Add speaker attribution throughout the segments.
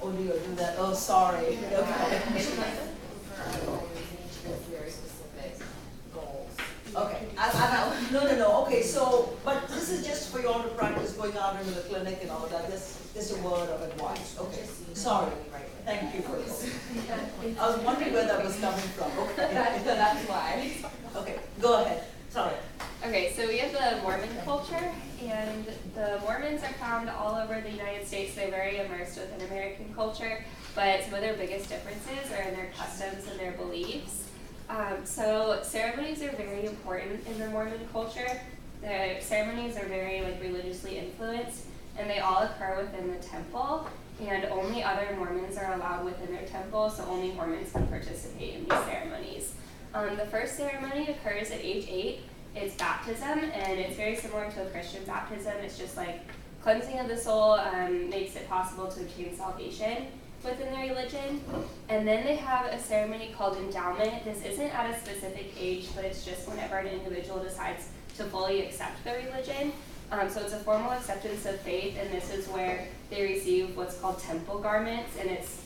Speaker 1: Oh, do you do that? Oh, sorry.
Speaker 2: Yeah.
Speaker 1: Okay.
Speaker 2: It's like for our goals, we need to get very specific goals.
Speaker 1: Okay, I know. No. Okay, so, but this is just for you all to practice going out into the clinic and all of that. This is a word of advice. Okay, sorry. Thank you for this. I was wondering where that was coming from. Okay.
Speaker 3: That's why.
Speaker 1: Okay, go ahead. Sorry.
Speaker 3: Okay, so we have the Mormon culture, and the Mormons are found all over the United States. They're very immersed within American culture, but some of their biggest differences are in their customs and their beliefs. So ceremonies are very important in the Mormon culture. The ceremonies are very religiously influenced, and they all occur within the temple, and only other Mormons are allowed within their temple, so only Mormons can participate in these ceremonies. The first ceremony occurs at age 8. It's baptism, and it's very similar to a Christian baptism. It's just cleansing of the soul, makes it possible to obtain salvation within their religion. And then they have a ceremony called endowment. This isn't at a specific age, but it's just whenever an individual decides to fully accept the religion. So it's a formal acceptance of faith, and this is where they receive what's called temple garments, and it's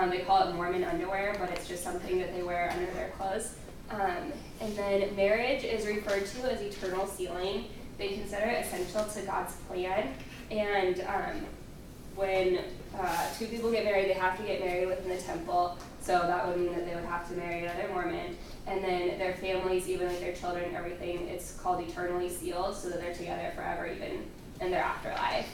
Speaker 3: they call it Mormon underwear, but it's just something that they wear under their clothes. And then marriage is referred to as eternal sealing. They consider it essential to God's plan, and when two people get married, they have to get married within the temple, so that would mean that they would have to marry another Mormon. And then their families, even their children, everything, it's called eternally sealed, so that they're together forever, even in their afterlife.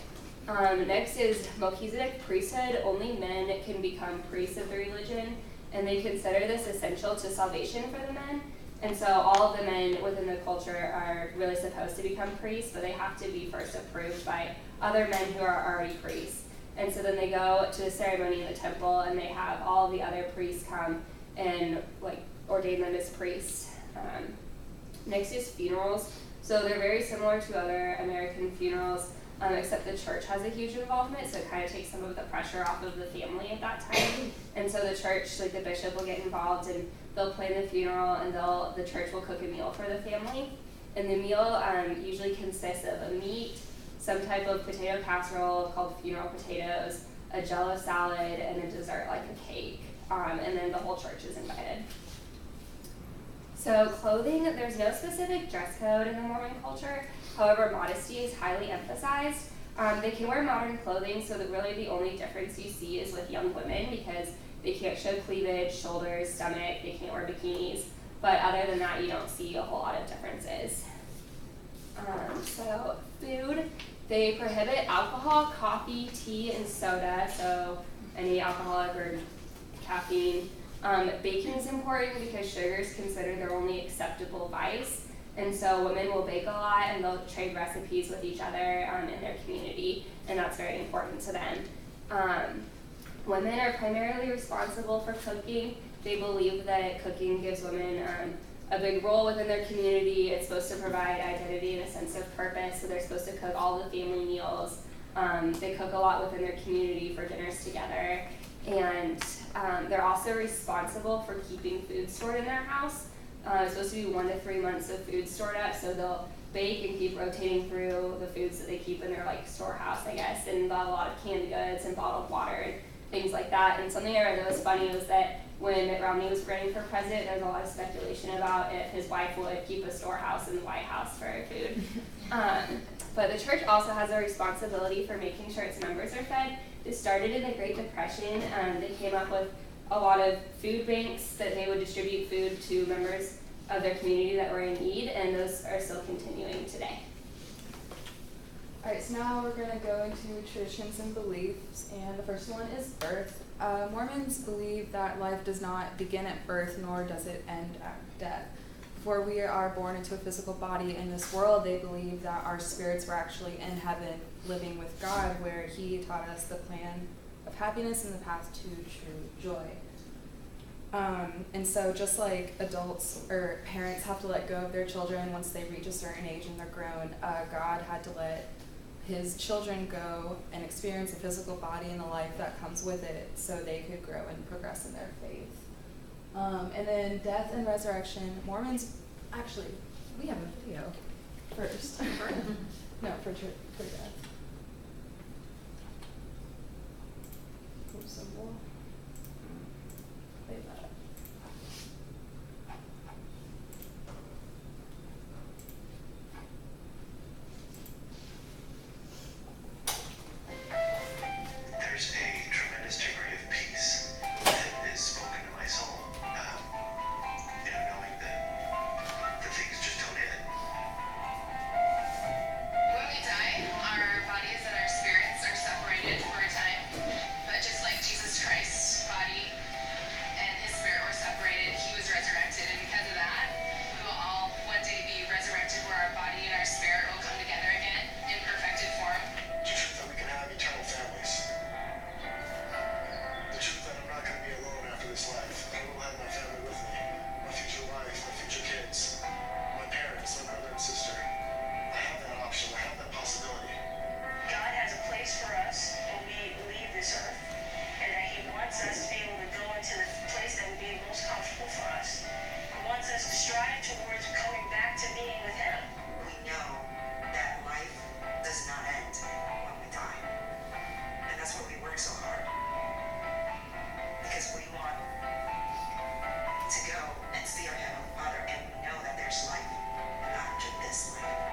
Speaker 3: Next is Melchizedek priesthood. Only men can become priests of the religion, and they consider this essential to salvation for the men. And so all of the men within the culture are really supposed to become priests, but they have to be first approved by other men who are already priests. And so then they go to the ceremony in the temple, and they have all the other priests come and ordain them as priests. Next is funerals. So they're very similar to other American funerals, except the church has a huge involvement, so it kind of takes some of the pressure off of the family at that time. And so the church, the bishop will get involved, and they'll plan the funeral, and the church will cook a meal for the family. And the meal usually consists of a meat, some type of potato casserole called funeral potatoes, a Jell-O salad, and a dessert like a cake. And then the whole church is invited. So clothing, there's no specific dress code in the Mormon culture. However, modesty is highly emphasized. They can wear modern clothing, so that really the only difference you see is with young women, because they can't show cleavage, shoulders, stomach, they can't wear bikinis. But other than that, you don't see a whole lot of differences. So food, they prohibit alcohol, coffee, tea, and soda, so any alcoholic or caffeine. Baking is important because sugar is considered their only acceptable vice, and so women will bake a lot, and they'll trade recipes with each other in their community, and that's very important to them. Women are primarily responsible for cooking. They believe that cooking gives women a big role within their community. It's supposed to provide identity and a sense of purpose, so they're supposed to cook all the family meals. They cook a lot within their community for dinners together, and they're also responsible for keeping food stored in their house. It's supposed to be 1 to 3 months of food stored up, so they'll bake and keep rotating through the foods that they keep in their storehouse, I guess, and they'll have a lot of canned goods and bottled water and things like that. And something I read that was funny was that when Mitt Romney was running for president, there was a lot of speculation about if his wife would keep a storehouse in the White House for food. But the church also has a responsibility for making sure its members are fed. This started in the Great Depression. They came up with a lot of food banks that they would distribute food to members of their community that were in need, and those are still continuing today.
Speaker 4: Alright, so now we're going to go into traditions and beliefs, and the first one is birth. Mormons believe that life does not begin at birth, nor does it end at death. Before we are born into a physical body in this world, they believe that our spirits were actually in heaven, living with God, where He taught us the plan of happiness and the path to true joy. And so just like adults or parents have to let go of their children once they reach a certain age and they're grown, God had to let His children go and experience a physical body and the life that comes with it so they could grow and progress in their faith. And then death and resurrection. Mormons, actually, we have a video first. No, for death. Oops. symbol. Play that.
Speaker 5: There's a tremendous degree of peace that is spoken to my soul. Knowing that things just don't end.
Speaker 6: When we die, our bodies and our spirits are separated for a time. But just like Jesus Christ's body and his spirit were separated, he was resurrected. And because of that, we will all one day be resurrected where our body and our spirit will come together again in perfected form.
Speaker 5: The truth that we can have eternal families. The truth that I'm not going to be alone after this life. I will have my family with me. My future wife, my future kids, my parents, my brother and sister. I have that option. I have that possibility.
Speaker 7: God has a place for us when we leave this earth, and that he wants us to be able to go into the place that would be most comfortable for us. He wants us to strive towards coming back to being with him.
Speaker 8: We know that life does not end when we die. And that's why we work so hard. Because we want to go and see our Heavenly Father, and we know that there's life after this life.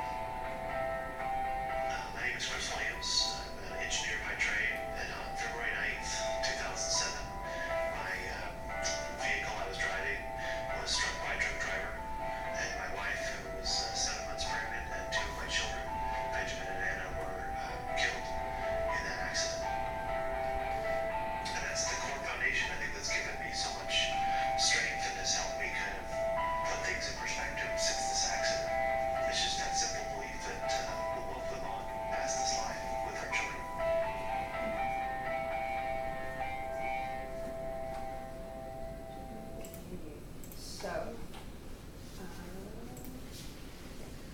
Speaker 5: My name is Chris Williams. I'm an engineer by trade, and on February 9th, 2007, my vehicle I was driving was struck by a drunk driver, and my wife, who was 7 months pregnant, and 2 of my children, Benjamin and Anna, were killed in that accident. And that's the core foundation, I think, that's given me so much strength and has helped me kind of put things in perspective since this accident. It's just that simple belief that we'll both live on past this life with our children.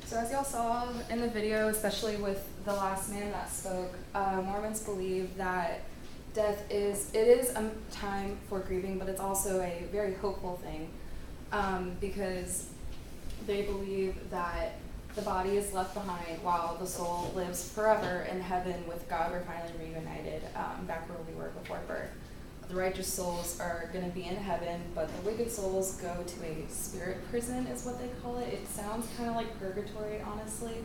Speaker 4: So as y'all saw in the video, especially with the last man that spoke, Mormons believe that death is a time for grieving, but it's also a very hopeful thing, because they believe that the body is left behind while the soul lives forever in heaven with God. We're finally reunited back where we were before birth. The righteous souls are going to be in heaven, but the wicked souls go to a spirit prison, is what they call it. It sounds kind of like purgatory, honestly.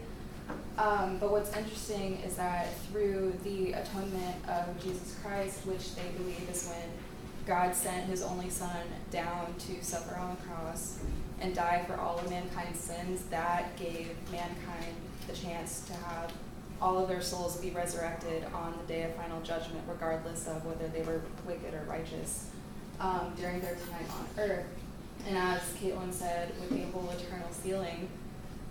Speaker 4: But what's interesting is that through the atonement of Jesus Christ, which they believe is when God sent his only son down to suffer on the cross and die for all of mankind's sins, that gave mankind the chance to have all of their souls be resurrected on the day of final judgment, regardless of whether they were wicked or righteous during their time on earth. And as Caitlin said, with the whole eternal sealing,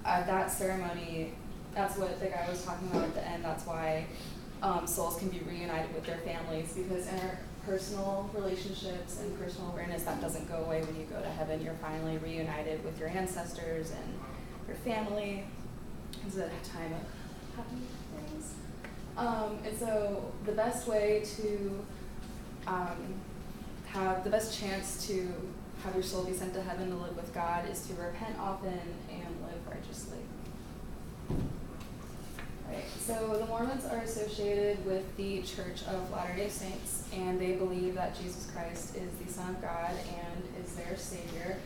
Speaker 4: that ceremony, that's what the guy was talking about at the end. That's why souls can be reunited with their families, because in our personal relationships and personal awareness, that doesn't go away when you go to heaven. You're finally reunited with your ancestors and your family. It's a time of happy things. And so the best way to have the best chance to have your soul be sent to heaven to live with God is to repent often and live righteously. Right. So the Mormons are associated with the Church of Latter-day Saints, and they believe that Jesus Christ is the Son of God and is their Savior.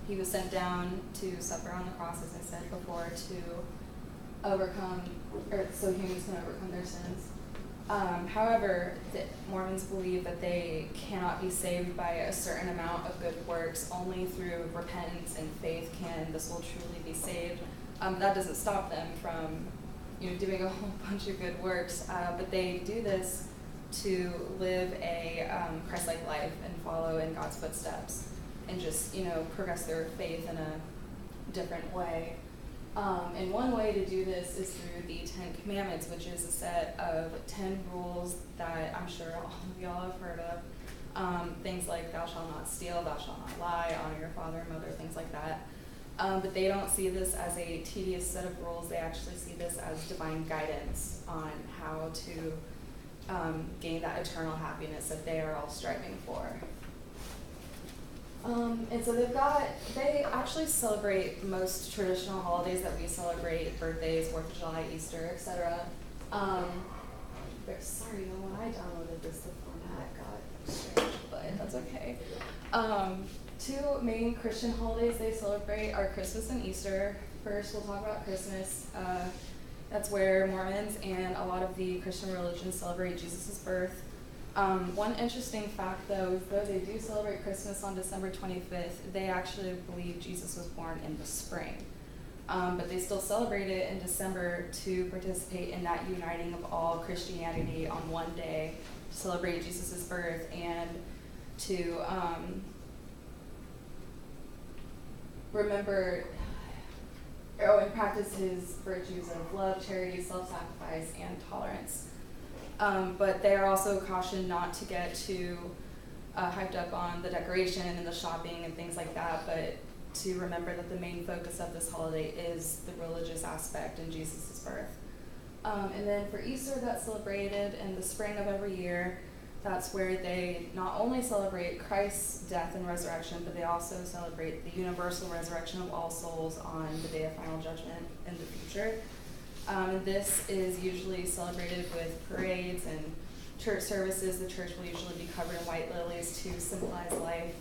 Speaker 4: He was sent down to suffer on the cross, as I said before, to overcome, or so humans can overcome their sins. However, the Mormons believe that they cannot be saved by a certain amount of good works. Only through repentance and faith can the soul truly be saved. That doesn't stop them from, doing a whole bunch of good works, but they do this to live a Christ-like life and follow in God's footsteps, and just progress their faith in a different way. And one way to do this is through the 10 Commandments, which is a set of 10 rules that I'm sure all of y'all have heard of. Things like thou shalt not steal, thou shalt not lie, honor your father and mother, things like that. But they don't see this as a tedious set of rules. They actually see this as divine guidance on how to gain that eternal happiness that they are all striving for. And so they actually celebrate most traditional holidays that we celebrate: birthdays, 4th of July, Easter, etc. Sorry, when I downloaded this, the format got That's okay. Two main Christian holidays they celebrate are Christmas and Easter. First, we'll talk about Christmas. That's where Mormons and a lot of the Christian religions celebrate Jesus' birth. One interesting fact, though, is though they do celebrate Christmas on December 25th, they actually believe Jesus was born in the spring. But they still celebrate it in December to participate in that uniting of all Christianity on one day, to celebrate Jesus' birth and to remember and practice his virtues of love, charity, self-sacrifice, and tolerance. But they are also cautioned not to get too hyped up on the decoration and the shopping and things like that, but to remember that the main focus of this holiday is the religious aspect in Jesus' birth. And then for Easter, that's celebrated in the spring of every year. That's where they not only celebrate Christ's death and resurrection, but they also celebrate the universal resurrection of all souls on the day of final judgment in the future. This is usually celebrated with parades and church services. The church will usually be covered in white lilies to symbolize life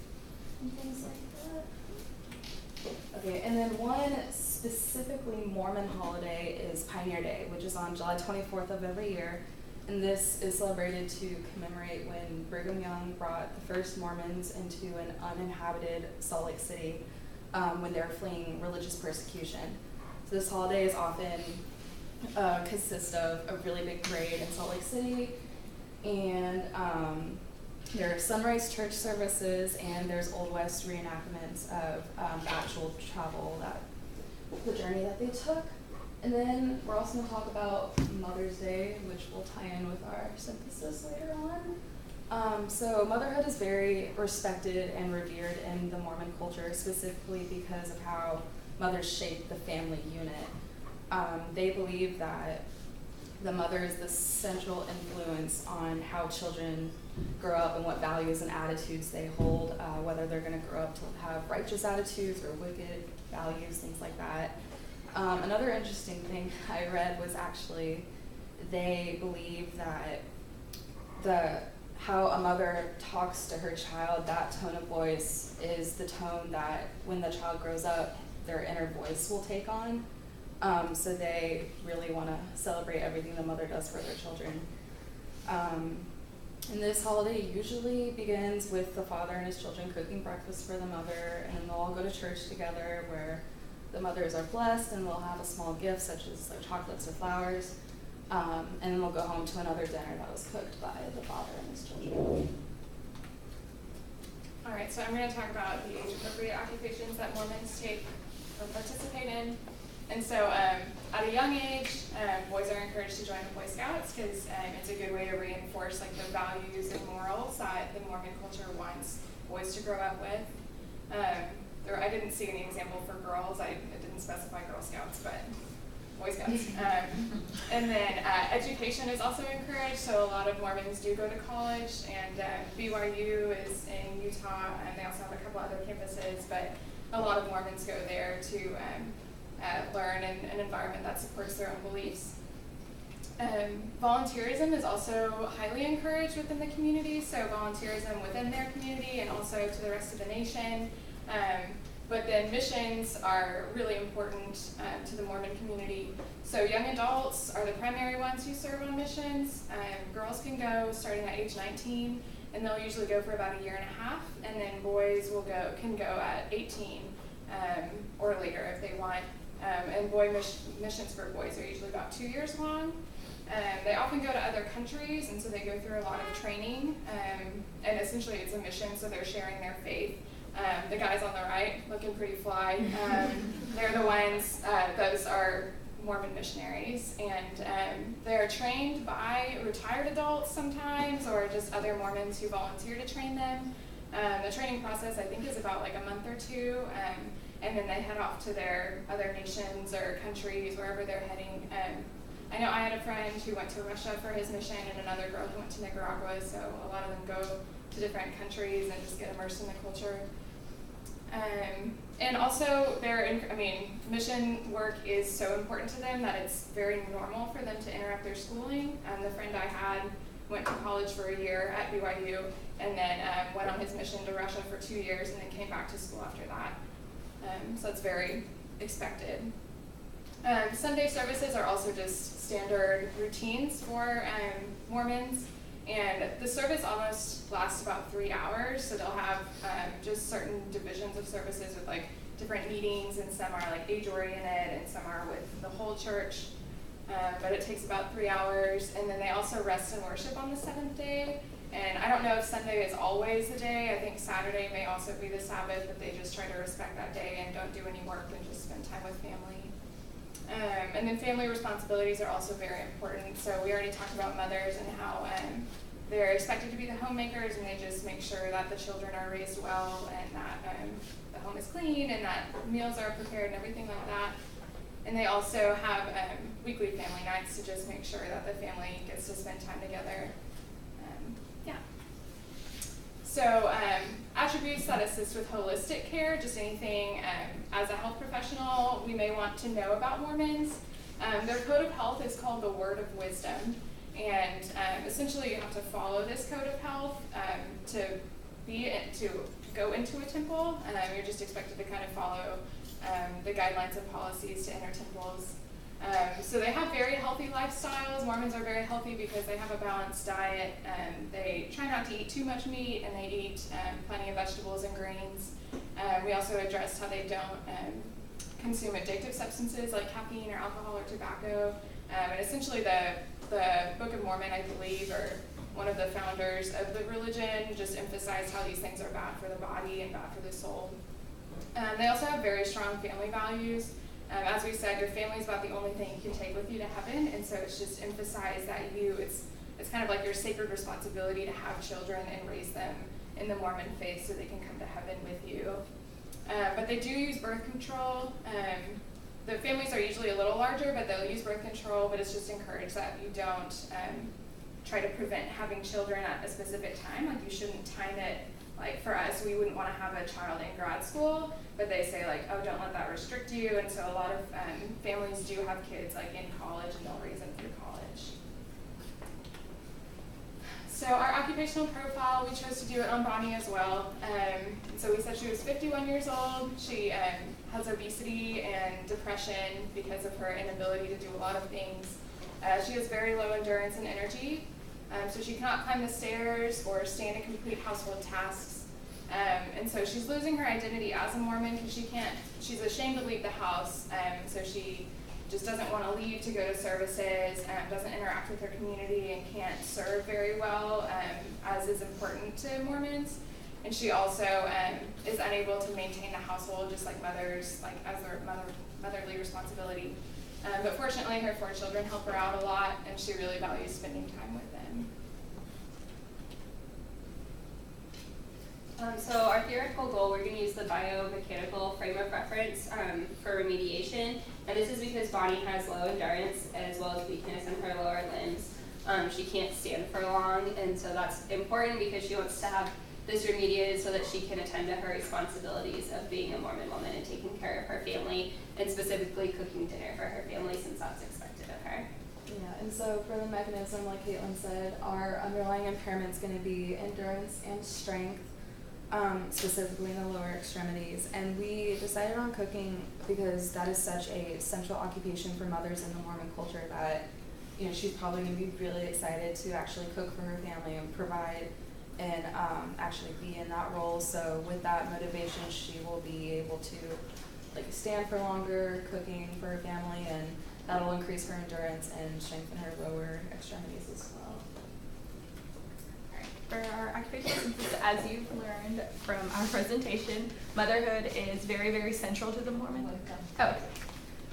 Speaker 4: and things like that. Okay, and then one specifically Mormon holiday is Pioneer Day, which is on July 24th of every year. And this is celebrated to commemorate when Brigham Young brought the first Mormons into an uninhabited Salt Lake City when they were fleeing religious persecution. So this holiday is often consists of a really big parade in Salt Lake City, and there are sunrise church services, and there's Old West reenactments of the actual travel, the journey that they took. And then we're also going to talk about Mother's Day, which will tie in with our synthesis later on. So motherhood is very respected and revered in the Mormon culture, specifically because of how mothers shape the family unit. They believe that the mother is the central influence on how children grow up and what values and attitudes they hold, whether they're going to grow up to have righteous attitudes or wicked values, things like that. Another interesting thing I read was actually they believe that how a mother talks to her child, that tone of voice is the tone that when the child grows up, their inner voice will take on. So they really want to celebrate everything the mother does for their children. And this holiday usually begins with the father and his children cooking breakfast for the mother, and then they'll all go to church together where the mothers are blessed and they'll have a small gift such as like chocolates or flowers, and then they'll go home to another dinner that was cooked by the father and his children.
Speaker 9: All right, so I'm going to talk about the age-appropriate occupations that Mormons take or participate in. And so at a young age, boys are encouraged to join the Boy Scouts because it's a good way to reinforce like the values and morals that the Mormon culture wants boys to grow up with. I didn't see any example for girls. It didn't specify Girl Scouts, but Boy Scouts. And then education is also encouraged, so a lot of Mormons do go to college, and BYU is in Utah, and they also have a couple other campuses, but a lot of Mormons go there to learn in an environment that supports their own beliefs. Volunteerism is also highly encouraged within the community, so volunteerism within their community and also to the rest of the nation. But then missions are really important to the Mormon community. So young adults are the primary ones who serve on missions. Girls can go starting at age 19, and they'll usually go for about a year and a half, and then boys can go at 18 or later if they want. And missions for boys are usually about 2 years long. They often go to other countries, and so they go through a lot of training. And essentially it's a mission, so they're sharing their faith. The guys on the right, looking pretty fly, they're the ones, those are Mormon missionaries, and they're trained by retired adults sometimes, or just other Mormons who volunteer to train them. The training process, I think, is about like a month or two, and then they head off to their other nations or countries, wherever they're heading. I know I had a friend who went to Russia for his mission, and another girl who went to Nicaragua, so a lot of them go to different countries and just get immersed in the culture. And also, mission work is so important to them that it's very normal for them to interrupt their schooling. The friend I had went to college for a year at BYU, and then went on his mission to Russia for 2 years, and then came back to school after that. So that's very expected. Sunday services are also just standard routines for Mormons, and the service almost lasts about 3 hours, so they'll have just certain divisions of services with like different meetings, and some are like age-oriented, and some are with the whole church, but it takes about 3 hours, and then they also rest and worship on the 7th day. And I don't know if Sunday is always the day. I think Saturday may also be the Sabbath, but they just try to respect that day and don't do any work and just spend time with family. And then family responsibilities are also very important. So we already talked about mothers and how they're expected to be the homemakers, and they just make sure that the children are raised well, and that the home is clean, and that meals are prepared and everything like that. And they also have weekly family nights to just make sure that the family gets to spend time together. So attributes that assist with holistic care, just anything as a health professional we may want to know about Mormons. Their code of health is called the Word of Wisdom, and essentially you have to follow this code of health to go into a temple. You're just expected to kind of follow the guidelines and policies to enter temples. So they have very healthy lifestyles. Mormons are very healthy because they have a balanced diet. They try not to eat too much meat, and they eat plenty of vegetables and grains. We also addressed how they don't consume addictive substances like caffeine or alcohol or tobacco. And essentially the Book of Mormon, I believe, or one of the founders of the religion, just emphasized how these things are bad for the body and bad for the soul. They also have very strong family values. As we said, your family is about the only thing you can take with you to heaven, and so it's just emphasized that it's kind of like your sacred responsibility to have children and raise them in the Mormon faith so they can come to heaven with you. But they do use birth control. The families are usually a little larger, but they'll use birth control, but it's just encouraged that you don't try to prevent having children at a specific time. Like, you shouldn't time it. Like, for us, we wouldn't want to have a child in grad school, but they say, like, oh, don't let that restrict you. And so a lot of families do have kids, like, in college, and they'll raise them through college. So our occupational profile, we chose to do it on Bonnie as well. So we said she was 51 years old. She has obesity and depression because of her inability to do a lot of things. She has very low endurance and energy. So she cannot climb the stairs or stand and complete household tasks. And so she's losing her identity as a Mormon because she's ashamed to leave the house. So she just doesn't want to leave to go to services, doesn't interact with her community, and can't serve very well, as is important to Mormons. And she also is unable to maintain the household just like mothers, like as their motherly responsibility. But fortunately, her 4 children help her out a lot, and she really values spending time with them.
Speaker 3: So our theoretical goal, we're going to use the biomechanical frame of reference for remediation. And this is because Bonnie has low endurance as well as weakness in her lower limbs. She can't stand for long, and so that's important because she wants to have this remediated so that she can attend to her responsibilities of being a Mormon woman and taking care of her family, and specifically cooking dinner for her family since that's expected of her.
Speaker 4: Yeah, and so for the mechanism, like Caitlin said, our underlying impairment is going to be endurance and strength, specifically in the lower extremities. And we decided on cooking because that is such a central occupation for mothers in the Mormon culture that, you know, she's probably going to be really excited to actually cook for her family and provide and actually be in that role. So with that motivation, she will be able to like stand for longer cooking for her family, and that'll increase her endurance and strengthen her lower extremities as well.
Speaker 10: For our occupational synthesis, as you've learned from our presentation, motherhood is very, very central to the Mormon.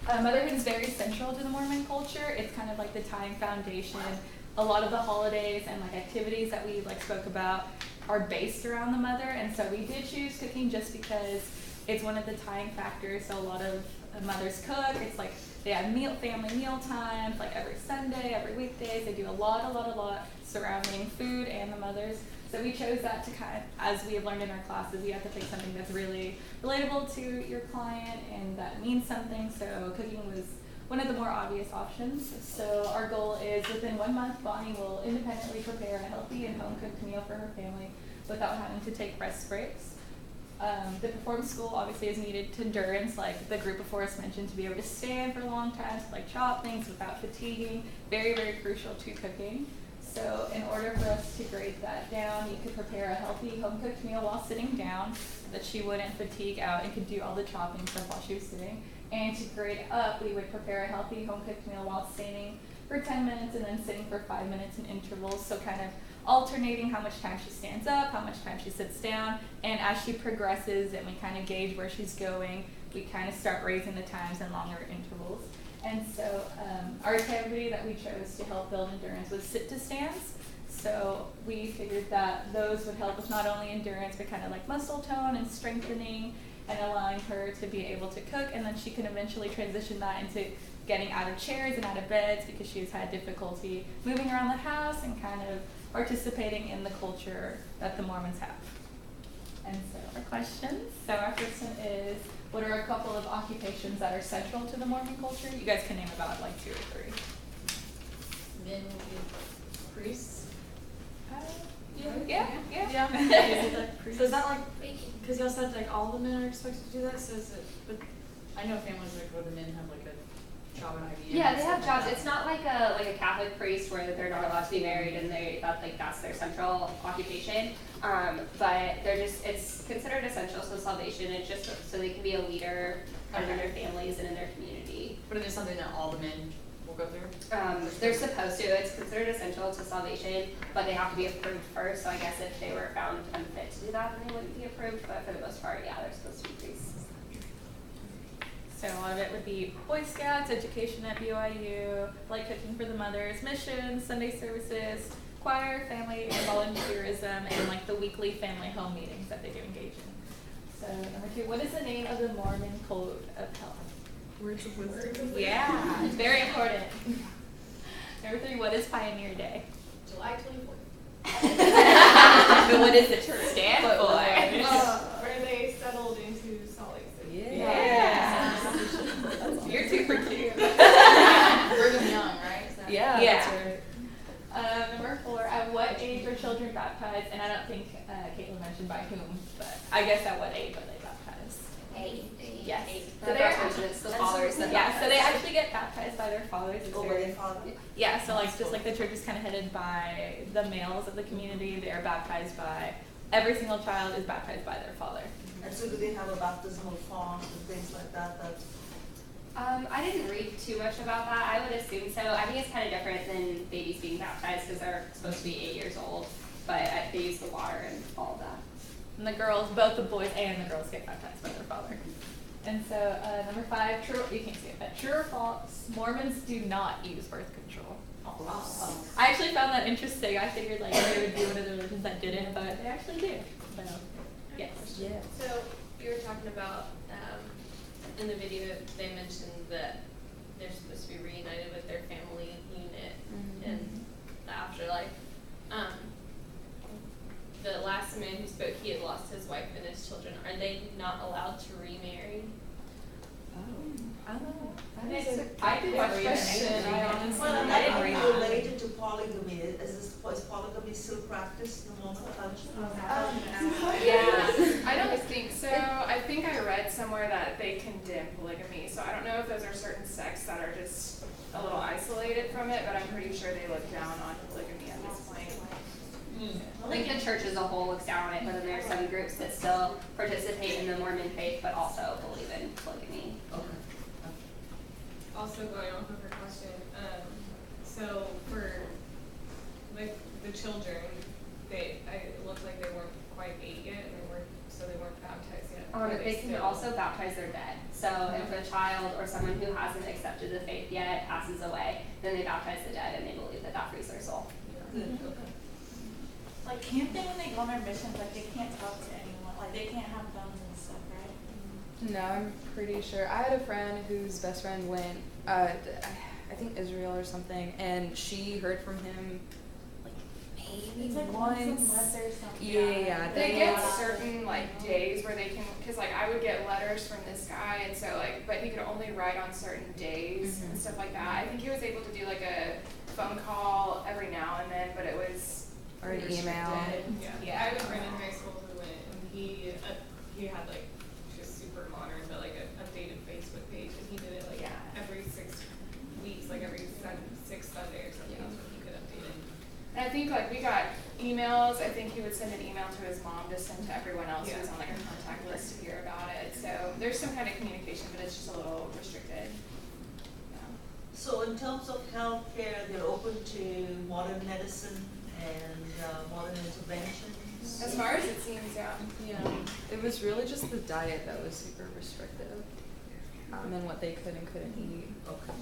Speaker 10: Motherhood is very central to the Mormon culture. It's kind of like the tying foundation. A lot of the holidays and like activities that we like spoke about are based around the mother, and so we did choose cooking just because it's one of the tying factors. So a lot of mothers cook. It's like they have family meal times, like every Sunday, every weekday. They do a lot surrounding food and the mothers. So we chose that to kind of, as we have learned in our classes, you have to pick something that's really relatable to your client and that means something. So cooking was one of the more obvious options. So our goal is within 1 month, Bonnie will independently prepare a healthy and home-cooked meal for her family without having to take rest breaks. The Perform School obviously is needed to endurance, like the group before us mentioned, to be able to stand for long times, to like chop things without fatiguing. Very, very crucial to cooking. So in order for us to grade that down, you could prepare a healthy home-cooked meal while sitting down so that she wouldn't fatigue out and could do all the chopping stuff while she was sitting. And to grade up, we would prepare a healthy home-cooked meal while standing for 10 minutes and then sitting for 5 minutes in intervals. So kind of alternating how much time she stands up, how much time she sits down, and as she progresses and we kind of gauge where she's going, we kind of start raising the times in longer intervals. And so our activity that we chose to help build endurance was sit to stands. So we figured that those would help with not only endurance, but kind of like muscle tone and strengthening and allowing her to be able to cook, and then she can eventually transition that into getting out of chairs and out of beds because she has had difficulty moving around the house and kind of participating in the culture that the Mormons have. And so our questions. So our first one is, what are a couple of occupations that are central to the Mormon culture? You guys can name about like 2 or 3.
Speaker 2: Men will be priests.
Speaker 10: Yeah.
Speaker 11: So is that like, because y'all said like all the men are expected to do that, so is it, but I know families like where the men have like a job in IBM.
Speaker 3: Yeah, they have jobs. It's not like a Catholic priest where they're not allowed to be married and that's their central occupation. But it's considered essential to salvation. It's just so they can be a leader in their families and in their community.
Speaker 11: But it is something that all the men will go through?
Speaker 3: They're supposed to. It's considered essential to salvation, but they have to be approved first. So I guess if they were found unfit to do that, then they wouldn't be approved. But for the most part, yeah, they're supposed to be priests.
Speaker 10: So a lot of it would be Boy Scouts, education at BYU, like cooking for the mothers, missions, Sunday services, choir, family, and volunteerism, and like the weekly family home meetings that they do engage in. So number 2, what is the name of the Mormon Code of Health?
Speaker 11: Words of wisdom.
Speaker 10: Yeah, it's very important. Number 3, what is Pioneer Day?
Speaker 2: July 24th.
Speaker 10: But what does the church stand for?
Speaker 9: Where they settled into Salt Lake City.
Speaker 10: Yeah. You're 2 for 2.
Speaker 11: Brigham Young, right?
Speaker 10: Yeah.
Speaker 11: That's right.
Speaker 10: Number 4, at what age are children baptized? And I don't think Caitlin mentioned by whom, but I guess at what age are they baptized?
Speaker 3: 8.
Speaker 10: Yes.
Speaker 3: So it's the fathers that
Speaker 10: yeah, so they actually get baptized by their fathers. It's
Speaker 1: Over
Speaker 10: very-
Speaker 1: their father?
Speaker 10: Yeah, so like just like the church is kind of headed by the males of the community, they are baptized by, every single child is baptized by their father.
Speaker 1: And so do they have a baptismal font and things like that? That's
Speaker 3: I didn't read too much about that. I would assume so. I think it's kind of different than babies being baptized because they're supposed to be 8 years old, but they use the water and all of that.
Speaker 10: And the girls, both the boys and the girls get baptized by their father. And so number 5, true, you can't see it, but true or false, Mormons do not use birth control. I actually found that interesting. I figured like they would be one of the religions that didn't, but they actually do. So, yes.
Speaker 1: yeah.
Speaker 2: So you were talking about in the video they mentioned that they're supposed to be reunited with their family unit in the afterlife. The last man who spoke, he had lost his wife and his children. Are they not allowed to remarry?
Speaker 10: I didn't read
Speaker 11: question.
Speaker 10: I honestly
Speaker 1: Well, and
Speaker 10: I
Speaker 1: that
Speaker 10: didn't
Speaker 1: might
Speaker 10: read
Speaker 1: be
Speaker 10: that.
Speaker 1: related to polygamy. Is polygamy still practiced in the Mormon culture?
Speaker 9: Yeah, I don't think so. I think I read somewhere that they condemn polygamy. So I don't know if those are certain sects that are just a little isolated from it, but I'm pretty sure they look down on polygamy at this point.
Speaker 3: I think the church as a whole looks down on it, but then there are some groups that still participate in the Mormon faith, but also believe in polygamy.
Speaker 12: Also going off of her question, so for like the children, it looked like they weren't quite 8 yet, and they weren't baptized yet. Are
Speaker 3: They can
Speaker 12: still-
Speaker 3: also baptize their dead. So if a child or someone who hasn't accepted the faith yet passes away, then they baptize the dead and they believe that that frees their soul.
Speaker 11: Like, can't they, when they go on their missions, like, they can't talk to anyone, like, they can't have phones and stuff, right?
Speaker 4: No, I'm pretty sure. I had a friend whose best friend went, I think Israel or something, and she heard from him like maybe once. Yeah,
Speaker 9: They get certain like days where they can, cause like I would get letters from this guy, and so like, but he could only write on certain days and stuff like that. I think he was able to do like a phone call every now and then, but it was
Speaker 4: or an
Speaker 9: restricted.
Speaker 4: email.
Speaker 12: Yeah, I have a friend in high school who went and he had like just super modern, but like an updated Facebook page, and he did it like every 6 weeks, like every 6 Sunday or something, so he could update it.
Speaker 9: And I think like we got emails. I think he would send an email to his mom to send to everyone else who was on like a contact list to hear about it. So there's some kind of communication, but it's just a little restricted.
Speaker 1: So in terms of healthcare, they're open to modern medicine and modern interventions?
Speaker 9: As far as it seems, yeah.
Speaker 4: It was really just the diet that was super restrictive, and what they could and couldn't eat.
Speaker 1: Okay.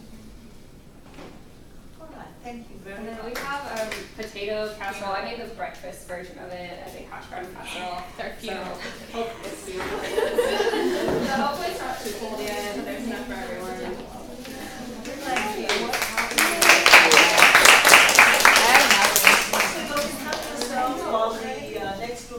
Speaker 1: All right, thank you very
Speaker 3: And
Speaker 1: much.
Speaker 3: then we have potato casserole. I made the breakfast version of it as a hash brown casserole.
Speaker 10: It's our funeral.
Speaker 3: So, hopefully it's not too cold yet. There's enough for everyone.
Speaker 1: Thank you.